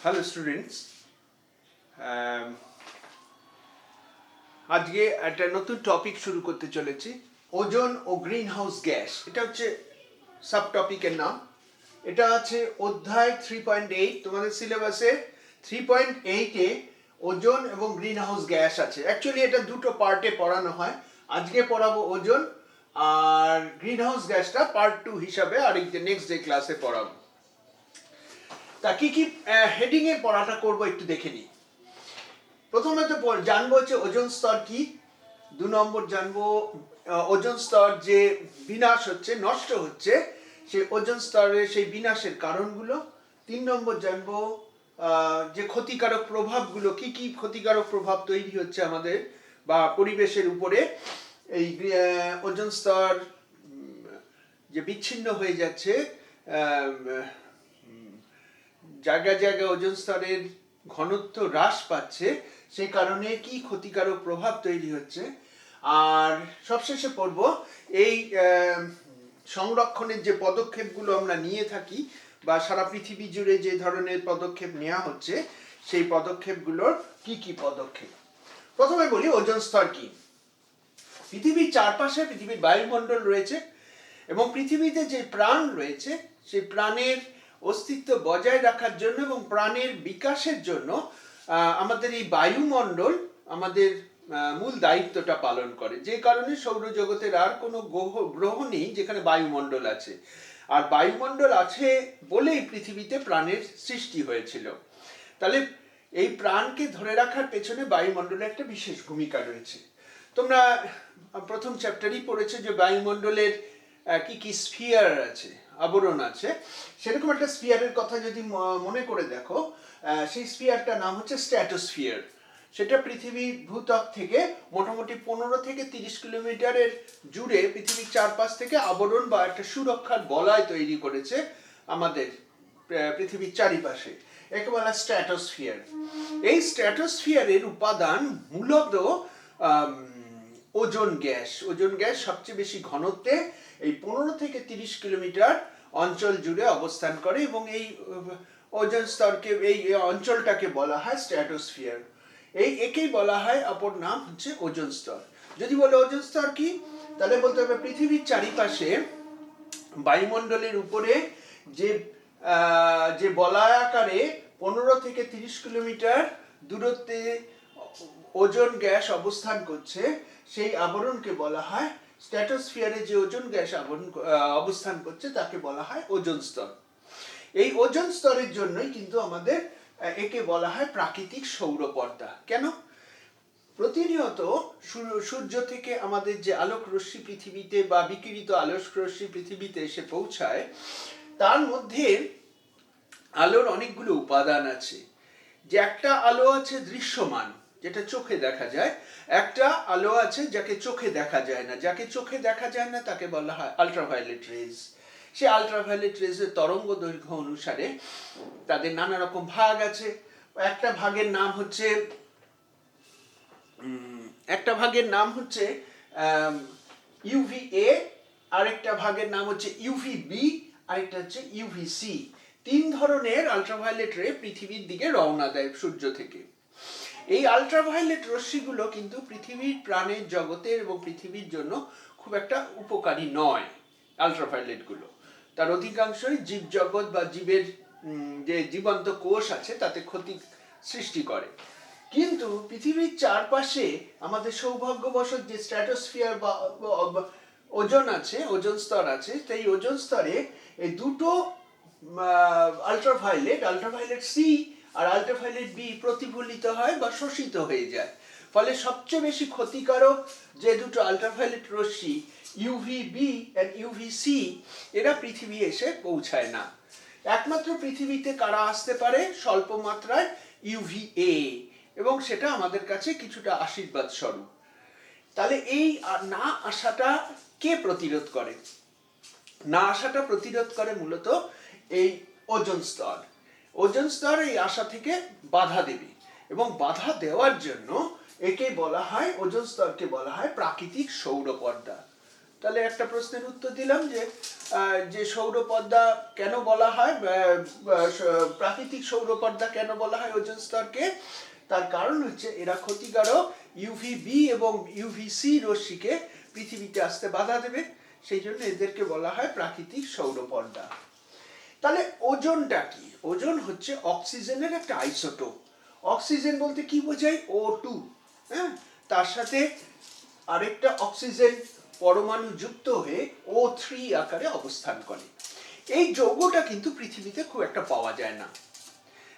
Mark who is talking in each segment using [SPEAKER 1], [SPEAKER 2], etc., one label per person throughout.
[SPEAKER 1] Hello students, আজকে একটা নতুন টপিক শুরু করতে চলেছি। ওজোন ও গ্রিন হাউস গ্যাস, এটা হচ্ছে সাব টপিকের নাম। এটা আছে অধ্যায় 3.8। তোমাদের সিলেবাসে 3.8-এ ওজোন এবং গ্রিন হাউস গ্যাস আছে। অ্যাকচুয়ালি এটা দুটো পার্টে পড়ানো হয়। আজকে পড়াবো ওজোন, আর গ্রিন হাউস গ্যাসটা পার্ট 2 হিসাবে নেক্সট ডে ক্লাসে পড়াবো। তা কি কি হেডিং এ পড়াটা করব একটু দেখে নিই। প্রথমে তো জানবো হচ্ছে ওজোন স্তর কি, 2 নম্বর জানবো ওজোন স্তর যে বিনাশ হচ্ছে, নষ্ট হচ্ছে, সেই ওজোন স্তরের সেই বিনাশের কারণগুলো। 3 নম্বর জানবো যে ক্ষতিকারক প্রভাবগুলো, কি কি ক্ষতিকারক প্রভাব তৈরি হচ্ছে আমাদের বা পরিবেশের উপরে এই ওজোন স্তর যে বিচ্ছিন্ন হয়ে যাচ্ছে, জায়গায় জায়গায় ওজোন স্তরের ঘনত্ব হ্রাস পাচ্ছে, সেই কারণে কি ক্ষতিকারক প্রভাব তৈরি হচ্ছে। আর সবশেষে পড়ব এই সংরক্ষণের যে পদক্ষেপগুলো আমরা নিয়ে থাকি বা সারা পৃথিবী জুড়ে যে ধরনের পদক্ষেপ নেওয়া হচ্ছে, সেই পদক্ষেপগুলোর কি কি পদক্ষেপ। প্রথমে বলি ওজোন স্তর কি। পৃথিবীর চারপাশে পৃথিবীর বায়ুমণ্ডল রয়েছে এবং পৃথিবীতে যে প্রাণ রয়েছে সেই প্রাণের অস্তিত্ব বজায় রাখার জন্য এবং প্রাণের বিকাশের জন্য আমাদের এই বায়ুমণ্ডল আমাদের মূল দায়িত্বটা পালন করে। যে কারণে সৌরজগতের আর কোনো গ্রহ নেই যেখানে বায়ুমণ্ডল আছে, আর বায়ুমণ্ডল আছে বলেই পৃথিবীতে প্রাণের সৃষ্টি হয়েছিল। তাহলে এই প্রাণকে ধরে রাখার পেছনে বায়ুমণ্ডলের একটা বিশেষ ভূমিকা রয়েছে। তোমরা প্রথম চ্যাপ্টারই পড়েছো যে বায়ুমণ্ডলের কি কি স্ফিয়ার আছে, আবরণ আছে। সেরকম একটা স্ফিয়ারের কথা যদি মনে করে দেখো, সেই স্ফিয়ারটার নাম হচ্ছে স্ট্র্যাটোস্ফিয়ার। সেটা পৃথিবীর ভূত্বক থেকে মোটামুটি 15 থেকে 30 কিলোমিটারের জুড়ে পৃথিবীর চারপাশ থেকে আবরণ বা একটা সুরক্ষার বলয় তৈরি করেছে আমাদের পৃথিবীর চারিপাশে। একে বলা স্ট্র্যাটোস্ফিয়ার। এই স্ট্র্যাটোস্ফিয়ারের উপাদান মূলত ওজোন গ্যাস। ওজোন গ্যাস সবচেয়ে বেশি ঘনত্বে এই 15 থেকে 30 কিলোমিটার অঞ্চল জুড়ে অবস্থান করে এবং এই ওজোন স্তরকে, এই অঞ্চলটাকে বলা হয় স্ট্র্যাটোস্ফিয়ার। একেই বলা হয়, অপর নাম হচ্ছে ওজোন স্তর। যদি বলে ওজোন স্তর কি, তাহলে বলতে হবে পৃথিবীর চারিপাশে বায়ুমণ্ডলের উপরে যে বলয় আকারে 15 থেকে 30 কিলোমিটার দূরত্বে ওজোন গ্যাস অবস্থান করছে, সেই আবরণকে বলা হয়, স্ট্র্যাটোস্ফিয়ারে যে ওজোন গ্যাস অবস্থান করছে তাকে বলা হয় ওজোন স্তর। এই ওজোন স্তরের জন্যই কিন্তু আমাদের একে বলা হয় প্রাকৃতিক সৌরপর্দা। কেন? প্রতিনিয়ত সূর্য থেকে আমাদের যে আলোক রশ্মি পৃথিবীতে বা বিকিরিত আলোক রশ্মি পৃথিবীতে এসে পৌঁছায়, তার মধ্যে আলোর অনেকগুলো উপাদান আছে। যে একটা আলো আছে দৃশ্যমান, যেটা চোখে দেখা যায়, একটা আলো আছে যাকে চোখে দেখা যায় না। যাকে চোখে দেখা যায় না তাকে বলা হয় আল্ট্রাভায়োলেট রেজ। সেই আল্ট্রাভায়োলেট রেজের তরঙ্গ দৈর্ঘ্য অনুসারে তাদের নানা রকম ভাগ আছে। একটা ভাগের নাম হচ্ছে ইউভিএ, আরেকটা ভাগের নাম হচ্ছে ইউভিবি, আরেকটা হচ্ছে ইউভিসি। 3 ধরনের আল্ট্রাভায়োলেট রে পৃথিবীর দিকে রওনা দেয় সূর্য থেকে। এই আল্ট্রাভায়োলেট রশ্মিগুলো কিন্তু পৃথিবীর প্রাণের জগতের এবং পৃথিবীর জন্য খুব একটা উপকারী নয়। আল্ট্রাভায়োলেট গুলো তার অধিকাংশই জীবজগৎ বা জীবের যে জীবন্ত কোষ আছে তাতে ক্ষতি সৃষ্টি করে। কিন্তু পৃথিবীর চারপাশে আমাদের সৌভাগ্যবশত যে স্ট্র্যাটোস্ফিয়ার বা ওজোন আছে, ওজোন স্তর আছে, সেই ওজোন স্তরে এই দুটো আল্ট্রাভায়োলেট সি আর আল্ট্রাভায়োলেট বি প্রতিফলিত হয় বা শোষিত হয়ে যায়। ফলে সবচেয়ে বেশি ক্ষতিকারক যে দুটো আল্ট্রাভায়োলেট রশ্মি ইউভিবি আর ইউভিসি, এরা পৃথিবী এসে পৌঁছায় না। একমাত্র পৃথিবীতে কারা আসতে পারে? স্বল্প মাত্রায় ইউভিএ, এবং সেটা আমাদের কাছে কিছুটা আশীর্বাদ স্বরূপ। তাহলে এই না আসাটা কে প্রতিরোধ করে? না আসাটা প্রতিরোধ করে মূলত এই ওজোন স্তর। ওজোন স্তর এই আশা থেকে বাধা দেবে, এবং বাধা দেওয়ার জন্য একে বলা হয়, ওজোন স্তরকে বলা হয় প্রাকৃতিক সৌরপর্দা। তাহলে একটা প্রশ্নের উত্তর দিলাম যে সৌরপর্দা কেন বলা হয়, প্রাকৃতিক সৌরপর্দা কেন বলা হয় ওজোন স্তরকে, তার কারণ হচ্ছে এরা ক্ষতিকারক ইউভিবি এবং ইউভিসি রশ্মিকে পৃথিবীতে আসতে বাধা দেবে, সেই জন্য এদেরকে বলা হয় প্রাকৃতিক সৌরপর্দা। তাহলে ওজোনটা কি? ওজোন হচ্ছে অক্সিজেনের একটা আইসোটোপ। অক্সিজেন বলতে কি বোঝায়? O2, হ্যাঁ, তার সাথে আরেকটা অক্সিজেন পরমাণু যুক্ত হয়ে O3 আকারে অবস্থান করে। এই যৌগটা কিন্তু পৃথিবীতে খুব একটা পাওয়া যায় না।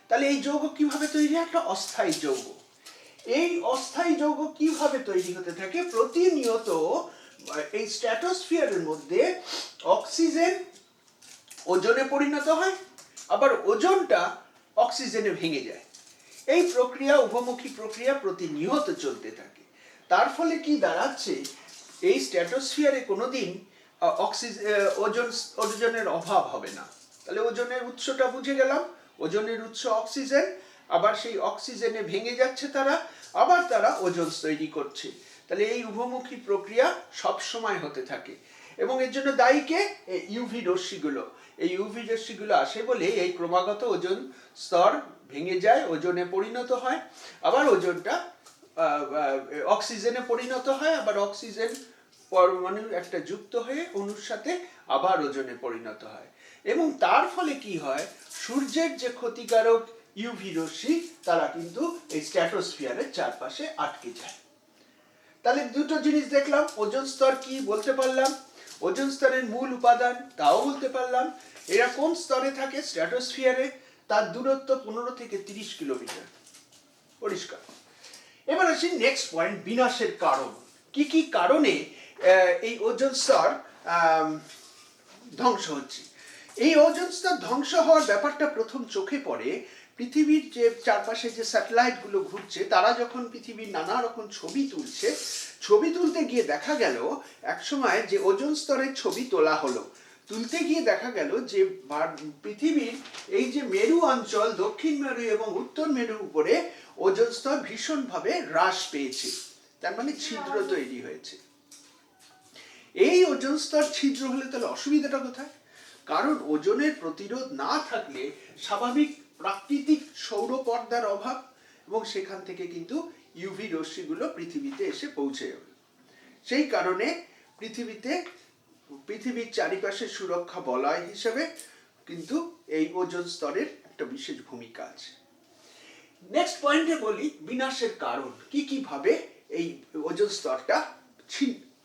[SPEAKER 1] তাহলে এই যৌগ কিভাবে তৈরি হয়? একটা অস্থায়ী যৌগ। এই অস্থায়ী যৌগ কিভাবে তৈরি হতে থাকে? প্রতিনিয়ত এই স্ট্র্যাটোস্ফিয়ারের মধ্যে অক্সিজেন ওজনে পরিণত হয়, আবার ওজনটা অক্সিজেনে ভেঙে যায়। এই প্রক্রিয়া, উভমুখী প্রক্রিয়া প্রতিনিয়ত চলতে থাকে। তার ফলে কি দাঁড়াচ্ছে? এই স্ট্র্যাটোস্ফিয়ারে কোনোদিন ওজনের অভাব হবে না। তাহলে ওজনের উৎসটা বুঝে গেলাম। ওজনের উৎস অক্সিজেন, আবার সেই অক্সিজেনে ভেঙে যাচ্ছে তারা, আবার তারা ওজোন তৈরি করছে। তাহলে এই উভমুখী প্রক্রিয়া সব সময় হতে থাকে এবং এর জন্য দায়ী কে? ইউভি রশ্মিগুলো। এই ইউভি রশ্মিগুলো আসে বলে এই ক্রমাগত ওজোন স্তর ভেঙে যায়, ওজনে পরিণত হয়, আবার ওজনটা অক্সিজেনে পরিণত হয়, আবার অক্সিজেন পরমাণু একটা যুক্ত হয়ে অণুর সাথে আবার ওজনে পরিণত হয়। এবং তার ফলে কি হয়? সূর্যের যে ক্ষতিকারক ইউভি রশ্মি তারা কিন্তু এই স্ট্র্যাটোস্ফিয়ারের চারপাশে আটকে যায়। তাহলে দুটো জিনিস দেখলাম, ওজোন স্তর কি বলতে পারলাম, ওজোন স্তরের মূল উপাদান তাও বলতে পারলাম। এরা কোন স্তরে থাকে? স্ট্র্যাটোস্ফিয়ারে। তার দূরত্ব 15 থেকে 30 কিলোমিটার। পরিষ্কার। এবার আসি নেক্সট পয়েন্ট, বিনাশের কারণ। কি কি কারণে এই ওজোন স্তর ধ্বংস হচ্ছে? এই ওজোন স্তর ধ্বংস হওয়ার ব্যাপারটা প্রথম চোখে পড়ে পৃথিবীর যে চারপাশে যে স্যাটেলাইট গুলো ঘুরছে, তারা যখন পৃথিবীর নানা রকম ছবি তুলছে, ছবি তুলতে গিয়ে দেখা গেল একসময় যে ওজোন স্তরের ছবি তোলা হলো, তুলতে গিয়ে দেখা গেল যে পৃথিবীর এই যে মেরু অঞ্চল, দক্ষিণ মেরু এবং উত্তর মেরুর উপরে ওজোন স্তর ভীষণভাবে হ্রাস পেয়েছে। তার মানে ছিদ্র তৈরি হয়েছে। এই ওজোন স্তর ছিদ্র হলে তাহলে অসুবিধাটা কোথায়? কারণ ওজনের প্রতিরোধ না থাকলে স্বাভাবিক প্রাকৃতিক সৌরপর্দার অভাব, এবং সেখান থেকে কিন্তু ইউভি রশ্মিগুলো পৃথিবীতে এসে পৌঁছে যাবে। সেই কারণে পৃথিবীর চারিপাশে সুরক্ষা বলয় হিসেবে কিন্তু এই ওজোন স্তরের একটা বিশেষ ভূমিকা আছে। নেক্সট পয়েন্টে বলি বিনাশের কারণ। কি কি ভাবে এই ওজোন স্তরটা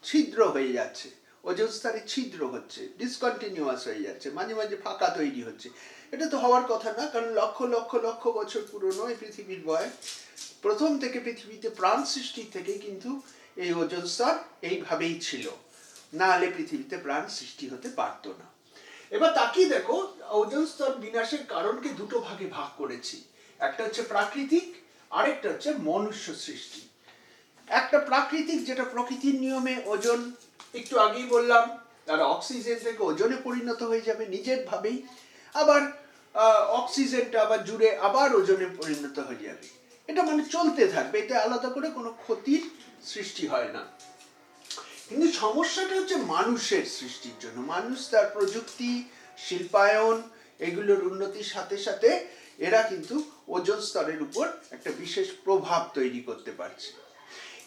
[SPEAKER 1] ছিদ্র হয়ে যাচ্ছে, ওজোন স্তরে ছিদ্র হচ্ছে, ডিসকন্টিনিউয়াস হয়ে যাচ্ছে, মাঝে মাঝে ফাঁকা তৈরি হচ্ছে। এটা তো হওয়ার কথা না, কারণ লক্ষ লক্ষ লক্ষ বছর পুরনো এই পৃথিবীর বয়স। প্রথম থেকে পৃথিবীতে প্রাণ সৃষ্টি থেকে কিন্তু এই ওজোন স্তর এইভাবেই ছিল, না হলে পৃথিবীতে প্রাণ সৃষ্টি হতে পারত না। এবার তাকিয়ে দেখো, ওজোন স্তর বিনাশের কারণকে দুটো ভাগে ভাগ করেছি। একটা হচ্ছে প্রাকৃতিক, আরেকটা হচ্ছে মনুষ্য সৃষ্টি। একটা প্রাকৃতিক, যেটা প্রকৃতির নিয়মে ওজোন, একটু আগেই বললাম, তারা অক্সিজেন থেকে ওজনে পরিণত হয়ে যাবে নিজের ভাবেই, আবার অক্সিজেনটা আবার জুড়ে আবার ওজনে পরিণত হয়ে যাবে। এটা মানে চলতে থাকবে, এতে আলাদা করে কোনো ক্ষতির সৃষ্টি হয় না। কিন্তু সমস্যাটা হচ্ছে মানুষের সৃষ্টির জন্য। মানুষ তার প্রযুক্তি, শিল্পায়ন, এগুলোর উন্নতির সাথে সাথে এরা কিন্তু ওজোন স্তরের উপর একটা বিশেষ প্রভাব তৈরি করতে পারছে।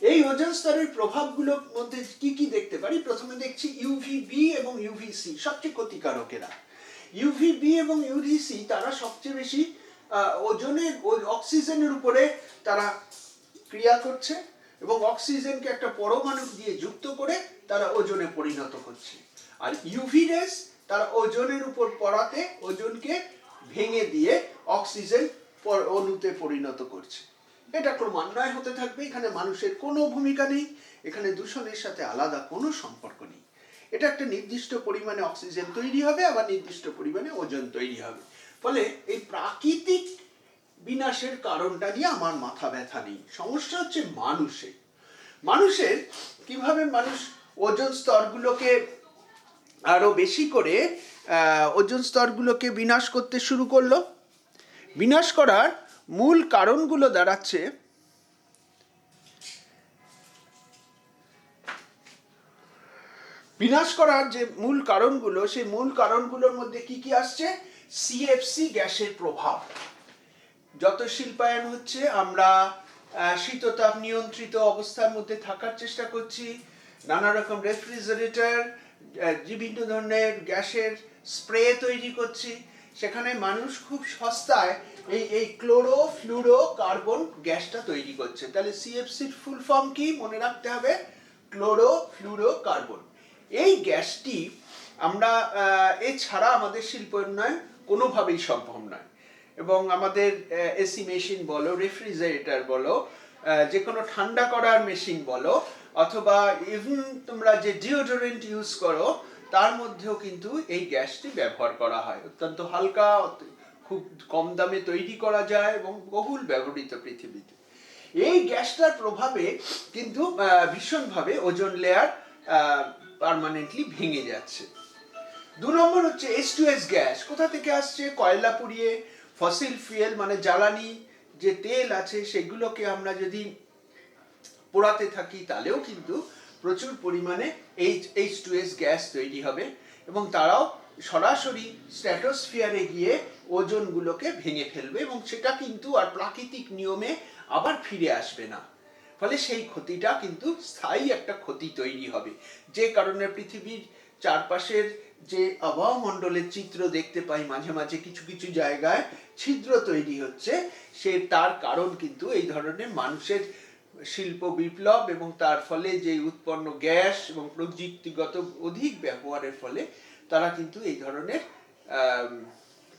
[SPEAKER 1] এই ওজোন স্তরের প্রভাবগুলোর মধ্যে কি কি দেখতে পারি? প্রথমে দেখছি ইউভিবি এবং ইউভিসি সবচেয়ে ক্ষতিকারক। এরা ইউভিবি এবং ইউভিসি তারা সবচেয়ে বেশি ওজনের অক্সিজেনের উপরে তারা ক্রিয়া করছে এবং অক্সিজেনকে একটা পরমাণু দিয়ে যুক্ত করে তারা ওজনে পরিণত করছে। আর ইউভি রেস তারা ওজনের উপর পড়াতে ওজনকে ভেঙে দিয়ে অক্সিজেন অণুতে পরিণত করছে। এটা ক্রমান্বয়ে হতে থাকবে। এখানে মানুষের কোনো ভূমিকা নেই, এখানে দূষণের সাথে আলাদা কোনো সম্পর্ক নেই। এটা একটা নির্দিষ্ট পরিমাণে অক্সিজেন তৈরি হবে, আবার নির্দিষ্ট পরিমাণে ওজন তৈরি হবে। ফলে এই প্রাকৃতিক বিনাশের কারণটা নিয়ে আমার মাথা ব্যথা নেই। সমস্যা হচ্ছে মানুষের কিভাবে মানুষ ওজোন স্তরগুলোকে আরো বেশি করে ওজোন স্তরগুলোকে বিনাশ করতে শুরু করলো। বিনাশ করার মূল কারণগুলো দাঁড়াচ্ছে বিনাশ করার যে মূল কারণগুলো, সেই মূল কারণগুলোর মধ্যে কি কি আসছে? সিএফসি গ্যাসের প্রভাব। যত শিল্পায়ন হচ্ছে আমরা শীততাপ নিয়ন্ত্রিত অবস্থার মধ্যে থাকার চেষ্টা করছি, নানা রকম রেফ্রিজারেটর, বিভিন্ন ধরনের গ্যাসের স্প্রে তৈরি করছি, সেখানে মানুষ খুব সস্তায় এই ক্লোরো ফ্লুরো কার্বন গ্যাসটা তৈরি করছে। তাহলে সিএফসির ফুল ফর্ম কি মনে রাখতে হবে? Chloro fluoro carbon. এই গ্যাসটি আমরা এছাড়া আমাদের শিল্প উন্নয়ন কোনোভাবেই সম্ভব নয়। এবং আমাদের এসি মেশিন বলো, রেফ্রিজারেটর বলো, যে কোনো ঠান্ডা করার মেশিন বলো, অথবা ইভেন তোমরা যে ডিওডোরেন্ট ইউজ করো, তার মধ্যেও কিন্তু এই গ্যাসটি ব্যবহার করা হয়। অত্যন্ত হালকা, খুব কম দামে তৈরি করা যায় এবং বহুল ব্যবহৃত পৃথিবীতে। এই গ্যাসটার প্রভাবে কিন্তু ভীষণভাবে ওজোন লেয়ার পার্মানেন্টলি ভেঙে যাচ্ছে। 2 নম্বর হচ্ছে H2S গ্যাস। কোথা থেকে আসছে? কয়লা পুড়িয়ে, ফসিল ফুয়েল মানে জ্বালানি যে তেল আছে সেগুলোকে আমরা যদি পোড়াতে থাকি, তাহলেও কিন্তু প্রচুর পরিমাণে H2S গ্যাস তৈরি হবে এবং তারাও সরাসরি স্ট্র্যাটোস্ফিয়ারে গিয়ে ওজোনগুলোকে ভেঙে ফেলবে এবং সেটা কিন্তু আর প্রাকৃতিক নিয়মে আবার ফিরে আসবে না। ফলে সেই ক্ষতিটা কিন্তু স্থায়ী একটা ক্ষতি তৈরি হবে, যে কারণে পৃথিবীর চারপাশের যে আবহাওয়ামণ্ডলের চিত্র দেখতে পাই মাঝে মাঝে কিছু কিছু জায়গায় ছিদ্র তৈরি হচ্ছে, তার কারণ কিন্তু এই ধরনের মানুষের শিল্প বিপ্লব এবং তার ফলে যে উৎপন্ন গ্যাস এবং প্রযুক্তিগত অধিক ব্যবহারের ফলে তারা কিন্তু এই ধরনের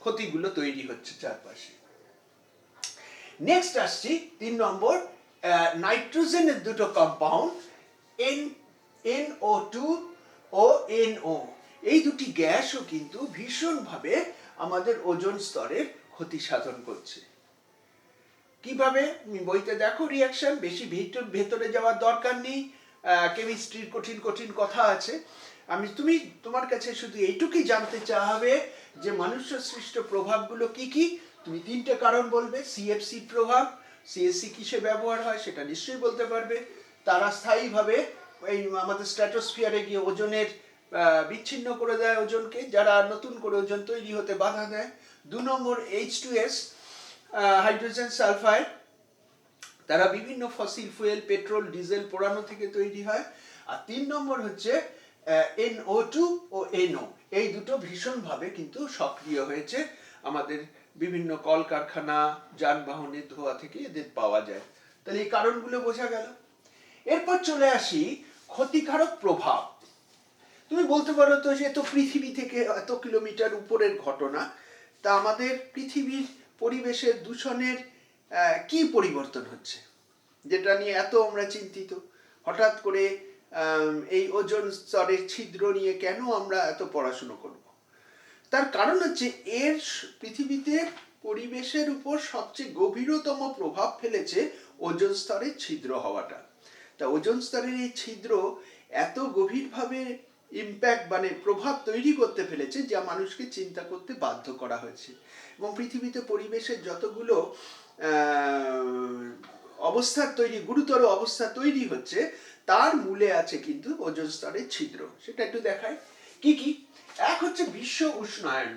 [SPEAKER 1] ক্ষতিগুলো তৈরি হচ্ছে চারপাশে। নেক্সট আসছি 3 নম্বর, নাইট্রোজেনের দুটো কম্পাউন্ড NO2 ও NO। এই দুটি গ্যাসও কিন্তু ভীষণভাবে আমাদের ওজোন স্তরের ক্ষতি সাধন করছে। কিভাবে? বইতে দেখো রিয়াকশন, বেশি ভেতরে যাওয়ার দরকার নেই, কেমিস্ট্রির কঠিন কঠিন কথা আছে। তোমার কাছে শুধু এইটুকুই জানতে চাওয়া যে মানুষ্য সৃষ্ট প্রভাবগুলো কি কি। তুমি 3টে কারণ বলবে। সিএফসি প্রভাব, সিএসসি কিসে ব্যবহার হয় সেটা নিশ্চয়ই বলতে পারবে। তারা স্থায়ীভাবে এই আমাদের স্ট্র্যাটোস্ফিয়ারে গিয়ে ওজনের বিচ্ছিন্ন করে দেয় ওজনকে, যারা নতুন করে ওজন তৈরি হতে বাধা দেয়। 2 নম্বর H2S, হাইড্রোজেন সালফাইড, তারা বিভিন্ন ফসিল ফুয়েল, পেট্রোল, ডিজেল পোড়ানো থেকে তৈরি হয়। আর 3 নম্বর হচ্ছে NO2 ও NO। এই দুটো ভীষণভাবে কিন্তু সক্রিয় হয়েছে আমাদের বিভিন্ন কলকারখানা, যানবাহনের ধোঁয়া থেকে এদের পাওয়া যায়। তাহলে এই কারণগুলো বোঝা গেল। এরপর চলে আসি ক্ষতিকারক প্রভাব। তুমি বলতে পারো তো যে তো পৃথিবী থেকে এত কিলোমিটার উপরের ঘটনা, তা আমাদের পৃথিবীর পরিবেশের দূষণের কি পরিবর্তন হচ্ছে যেটা নিয়ে এত আমরা চিন্তিত? হঠাৎ করে এই ওজোন স্তরের ছিদ্র নিয়ে কেন আমরা এত পড়াশুনো করব? তার কারণ হচ্ছে এর পৃথিবীতে পরিবেশের উপর সবচেয়ে গভীরতম প্রভাব ফেলেছে ওজোন স্তরের ছিদ্র হওয়াটা। তা ওজোন স্তরের এই ছিদ্র এত গভীরভাবে ইম্প্যাক্ট মানে প্রভাব তৈরি করতে ফেলেছে যা মানুষকে চিন্তা করতে বাধ্য করা হয়েছে। এবং পৃথিবীতে পরিবেশের যতগুলো গুরুতর অবস্থা তৈরি হচ্ছে, তার মূলে আছে কিন্তু ওজোন স্তরের ছিদ্র। সেটা একটু দেখাই কি কি। এক হচ্ছে বিশ্ব উষ্ণায়ন।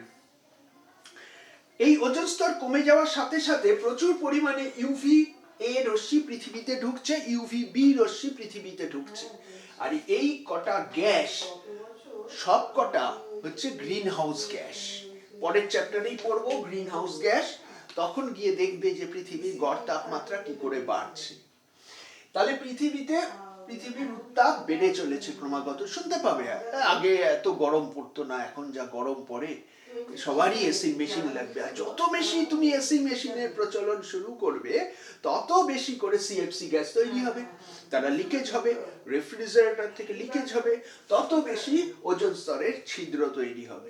[SPEAKER 1] এই ওজোন স্তর কমে যাওয়ার সাথে সাথে প্রচুর পরিমাণে ইউভি এ রশ্মি পৃথিবীতে ঢুকছে, ইউভি বি রশ্মি পৃথিবীতে ঢুকছে। আর এই কটা গ্যাস সব কটা হচ্ছে গ্রিন হাউস গ্যাস। পরের চ্যাপ্টারেই পড়বো গ্রিন হাউস গ্যাস, তখন গিয়ে দেখবে যে পৃথিবীর গড় তাপমাত্রা কি করে বাড়ছে। তাহলে পৃথিবীর উত্তাপ বেড়ে চলেছে ক্রমাগত। শুনতে পাবে আগে এত গরম পড়তো না, এখন যা গরম পড়ে, সবারই এসি মেশিন লাগবে। আর যত বেশি তুমি এসি মেশিনের প্রচলন শুরু করবে, তত বেশি করে সিএফসি গ্যাস তৈরি হবে, তারা লিকেজ হবে, রেফ্রিজারেটর থেকে লিকেজ হবে, তত বেশি ওজোন স্তরের ছিদ্র তৈরি হবে।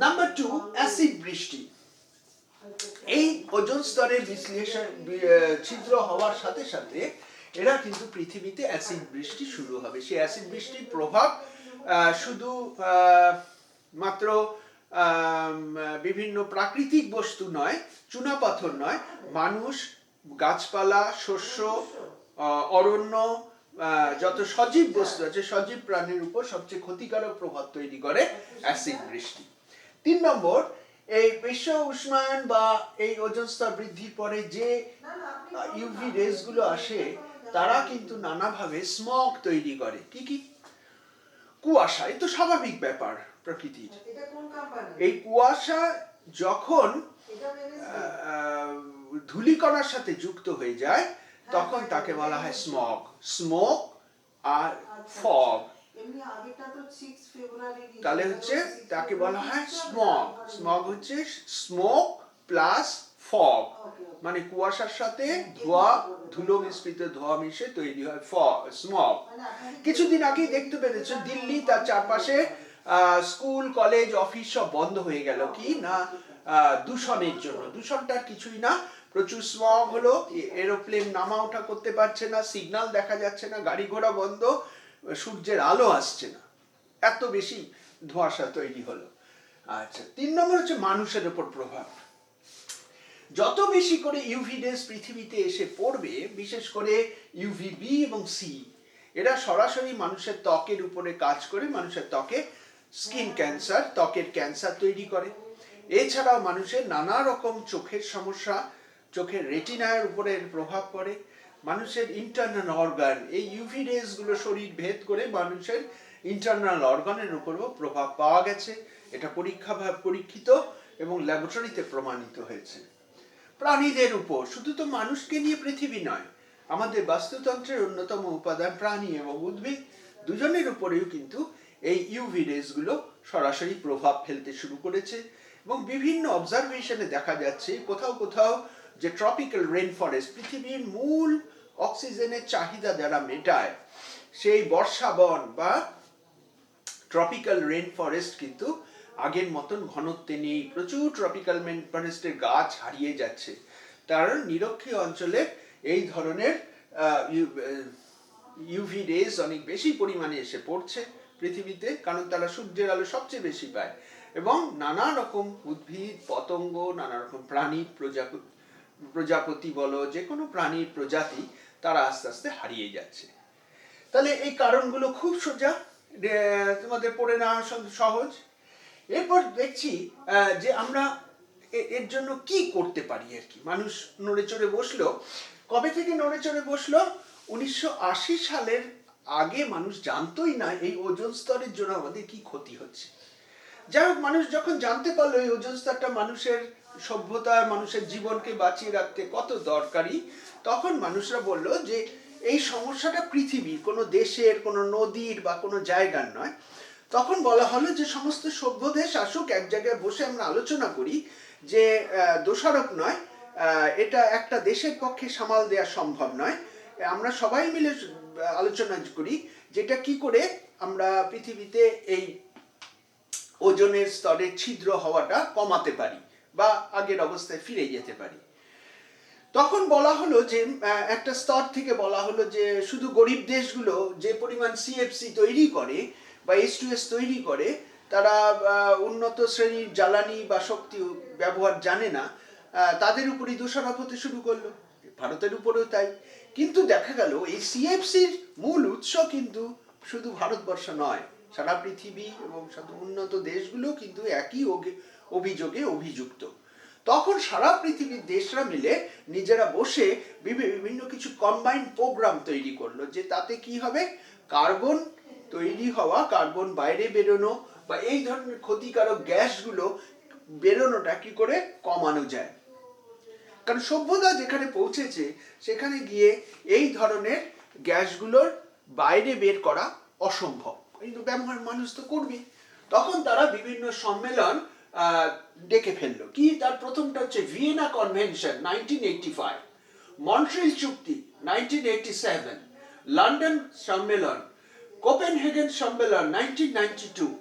[SPEAKER 1] নাম্বার 2, অ্যাসিড বৃষ্টি। এই ওজোন স্তরের ছিদ্র হওয়ার সাথে সাথে এরা কিন্তু পৃথিবীতে অ্যাসিড বৃষ্টি শুরু হবে। সেই অ্যাসিড বৃষ্টির প্রভাব শুধু মাত্র বিভিন্ন প্রাকৃতিক বস্তু নয়, চুনাপাথর নয়, মানুষ, গাছপালা, শস্য, অরণ্য, যত সজীব বস্তু আছে সজীব প্রাণীর উপর সবচেয়ে ক্ষতিকারক প্রভাব তৈরি করে অ্যাসিড বৃষ্টি। 3 নম্বর, এই বিশ্ব উষ্ণায়ন বা এই ওজোন স্তর বৃদ্ধির পরে যে ইউভি রেজ গুলো আসে তারা কিন্তু নানাভাবে স্মগ তৈরি করে। কি কি? কুয়াশা, এই তো স্বাভাবিক ব্যাপার প্রকৃতির। এই কুয়াশা যখন ধূলিকণার সাথে যুক্ত হয়ে যায় তখন তাকে বলা হয় স্মগ। স্মোক আর ফগ, তাহলে হচ্ছে তাকে বলা হয় স্মগ। স্মগ হচ্ছে স্মোক প্লাস ফগ, মানে কুয়াশার সাথে ধোঁয়া, ধুলো মিশ্রিত ধোঁয়া মিশে তৈরি হয় স্মগ। কিছুদিন আগেই দেখতে পেরেছো দিল্লি তার চারপাশে স্কুল, কলেজ, অফিস সব বন্ধ হয়ে গেল। কি না? দূষণের জন্য। দূষণটা কিছুই না, প্রচুর স্মগ হলো, এরোপ্লেন নামা ওঠা করতে পারছে না, সিগন্যাল দেখা যাচ্ছে না, গাড়ি ঘোড়া বন্ধ, সূর্যের আলো আসছে না, এত বেশি ধোঁয়াশা তৈরি হলো। আচ্ছা, 3 নম্বর হচ্ছে মানুষের উপর প্রভাব। যত বেশি করে ইউভি রেজ পৃথিবীতে এসে পড়বে, বিশেষ করে ইউভি বি এবং সি, এরা সরাসরি মানুষের ত্বকের উপরে কাজ করে মানুষের ত্বকে স্কিন ক্যান্সার, ত্বকের ক্যান্সার তৈরি করে। এছাড়াও মানুষের নানা রকম চোখের সমস্যা, চোখের রেটিনার উপরে প্রভাব পড়ে। মানুষের ইন্টারনাল অর্গান, এই ইউভি রেজ গুলো শরীর ভেদ করে মানুষের ইন্টারনাল অর্গানের উপরও প্রভাব পাওয়া গেছে। এটা পরীক্ষিত এবং ল্যাবরেটরিতে প্রমাণিত হয়েছে। প্রাণীদের উপর, শুধু তো মানুষকে নিয়ে পৃথিবী নয়, আমাদের বাস্তুতন্ত্রের অন্যতম উপাদান প্রাণী এবং উদ্ভিদ দুজনের উপরেও কিন্তু এই ইউভি রেজ গুলো সরাসরি প্রভাব ফেলতে শুরু করেছে। এবং বিভিন্ন অবজারভেশনে দেখা যাচ্ছে কোথাও কোথাও যে ট্রপিক্যাল রেন ফরেস্ট, পৃথিবীর মূল অক্সিজেনের চাহিদা যারা মেটায়, সেই বর্ষা বন বা ট্রপিক্যাল রেন ফরেস্ট কিন্তু আগের মতন ঘনত্বে নেই। প্রচুর ট্রপিক্যাল রেন ফরেস্টের গাছ হারিয়ে যাচ্ছে, কারণ নিরক্ষীয় অঞ্চলে এই ধরনের ইউভি রেজ অনেক বেশি পরিমাণে এসে পড়ছে পৃথিবীতে, কারণ তারা সূর্যের আলো সবচেয়ে বেশি পায়। এবং নানা রকম উদ্ভিদ, পতঙ্গ, নানা রকম প্রাণীর প্রজাপতি বলো, যে কোনো প্রাণীর প্রজাতি তারা আস্তে আস্তে হারিয়ে যাচ্ছে। তাহলে এই কারণগুলো খুব সোজা, তোমাদের পড়ে নেওয়া সহজ। এরপর দেখছি যে আমরা এর জন্য কি করতে পারি আর কি। মানুষ নড়ে চড়ে বসলো, কবে থেকে নড়ে চড়ে বসলো? 1980 সালের আগে মানুষ জানতোই না এই ওজোন স্তরের জন্য আমাদের কি ক্ষতি হচ্ছে। যাই হোক, মানুষ যখন জানতে পারলো এই ওজোন স্তরটা মানুষের সভ্যতা, মানুষের জীবনকে বাঁচিয়ে রাখতে কত দরকারি, তখন মানুষরা বলল যে এই সমস্যাটা পৃথিবীর, কোনো দেশের, কোনো নদীর বা কোনো জায়গার নয়। তখন বলা হলো যে সমস্ত সভ্য দেশ আসুক, এক জায়গায় বসে আমরা আলোচনা করি যে দোষারোপ নয়, এটা একটা দেশের পক্ষে সামাল দেওয়া সম্ভব নয়, আমরা সবাই মিলে আলোচনা করি যেটা কি করে আমরা পৃথিবীতে এই ওজনের স্তরের ছিদ্র হওয়াটা কমাতে পারি বা আগের অবস্থায় ফিরে যেতে পারি। তখন বলা হলো যে একটা স্তর থেকে বলা হলো যে শুধু গরিব দেশগুলো যে পরিমাণ সিএফসি তৈরি করে বা H2S তৈরি করে, তারা উন্নত শ্রেণীর জ্বালানি বা শক্তি ব্যবহার জানে না, তাদের উপরই দোষারোপ হতে শুরু করলো। ভারতের উপরেও তাই। কিন্তু দেখা গেল এই সিএফসির মূল উৎস কিন্তু শুধু ভারতবর্ষ নয়, সারা পৃথিবী এবং উন্নত দেশগুলো কিন্তু একই অভিযোগে অভিযুক্ত। তখন সারা পৃথিবীর দেশরা মিলে নিজেরা বসে বিভিন্ন কিছু কম্বাইন্ড প্রোগ্রাম তৈরি করলো, যে তাতে কি হবে, কার্বন তৈরি হওয়া, কার্বন বাইরে বেরোনো বা এই ধরনের ক্ষতিকারক গ্যাসগুলো বেরোনোটা কি করে কমানো যায়। কারণ সভ্যতা যেখানে পৌঁছেছে সেখানে গিয়ে এই ধরনের গ্যাসগুলোর বাইরে বের করা অসম্ভব, কিন্তু ব্যবহার মানুষ তো করবে। তখন তারা বিভিন্ন সম্মেলন ডেকে ফেললো। কি তার প্রথমটা হচ্ছে ভিয়েনা কনভেনশন 1985, মন্ট্রিল চুক্তি 1987, লন্ডন সম্মেলন, কোপেনহেগেন সম্মেলন 1992,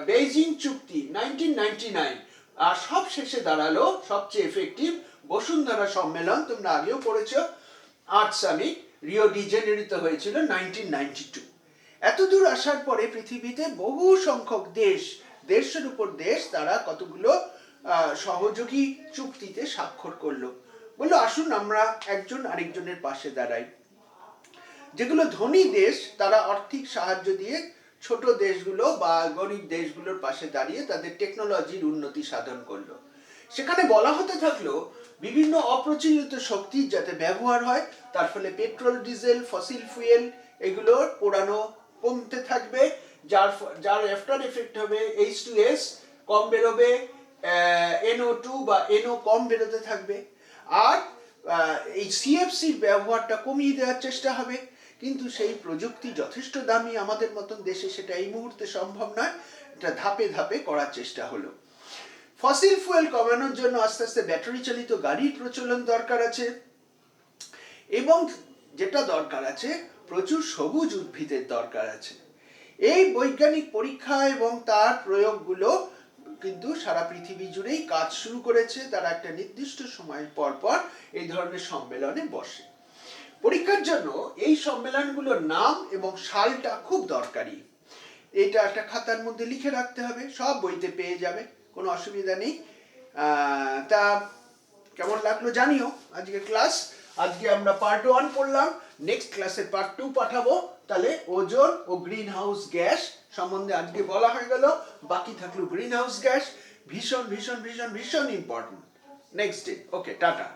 [SPEAKER 1] বেইজিং চুক্তি 1999, আর সব শেষে দাঁড়ালো সবচেয়ে এফেক্টিভ বসুন্ধরা সম্মেলন, তোমরা আগেও পড়েছো, আর্ট সামিট, রিও ডি জেনেরিতে হয়েছিল 1992। এতদূর আসার পরে পৃথিবীতে বহু সংখ্যক দেশ, দেশের উপর দেশ, তারা কতগুলো সহযোগী চুক্তিতে স্বাক্ষর করলো। বললো আসুন আমরা একজন আরেকজনের পাশে দাঁড়াই। যেগুলো ধনী দেশ তারা আর্থিক সাহায্য দিয়ে ছোট দেশগুলো বা গরিব দেশগুলোর পাশে দাঁড়িয়ে তাদের টেকনোলজির উন্নতি সাধন করলো। সেখানে বলা হতে থাকলো বিভিন্ন অপ্রচলিত শক্তির যাতে ব্যবহার হয়, তার ফলে পেট্রোল, ডিজেল, ফসিল ফুয়েল এগুলোর পোড়ানো কমতে থাকবে, যার আফটার এফেক্ট হবে H2S কম বেরোবে, NO2 বা NO কম বেরোতে থাকবে, আর এই CFCর ব্যবহারটা কমিয়ে দেওয়ার চেষ্টা হবে। কিন্তু সেই প্রযুক্তি যথেষ্ট দামি, আমাদের মতন দেশে সেটা এই মুহূর্তে সম্ভব নয়, এটা ধাপে ধাপে করার চেষ্টা হলো। ফসিল ফুয়েল কমানোর জন্য আস্তে আস্তে ব্যাটারি চালিত গাড়ির প্রচলন দরকার আছে, এবং যেটা দরকার আছে প্রচুর সবুজ উদ্ভিদের দরকার আছে। এই বৈজ্ঞানিক পরীক্ষা এবং তার প্রয়োগগুলো কিন্তু সারা পৃথিবী জুড়েই কাজ শুরু করেছে। তারা একটা নির্দিষ্ট সময় পর পর এই ধরনের সম্মেলনে বসে। পরীক্ষার জন্য এই সম্মেলনগুলোর নাম এবং সালটা খুব দরকারি। এটা একটা খাতার মধ্যে লিখে রাখতে হবে, সব বইতে পেয়ে যাবে, কোনো অসুবিধা নেই। তা কেমন লাগলো জানিও আজকে ক্লাস। আজকে আমরা পার্ট 1 পড়লাম, নেক্সট ক্লাসে পার্ট 2 পাঠাবো। তাহলে ওজোন ও গ্রিন হাউস গ্যাস সম্বন্ধে আজকে বলা হয়ে গেল, বাকি থাকলো গ্রিন হাউস গ্যাস, ভীষণ ভীষণ ভীষণ ভীষণ ইম্পর্টেন্ট। নেক্সট ডে, ওকে, টাটা।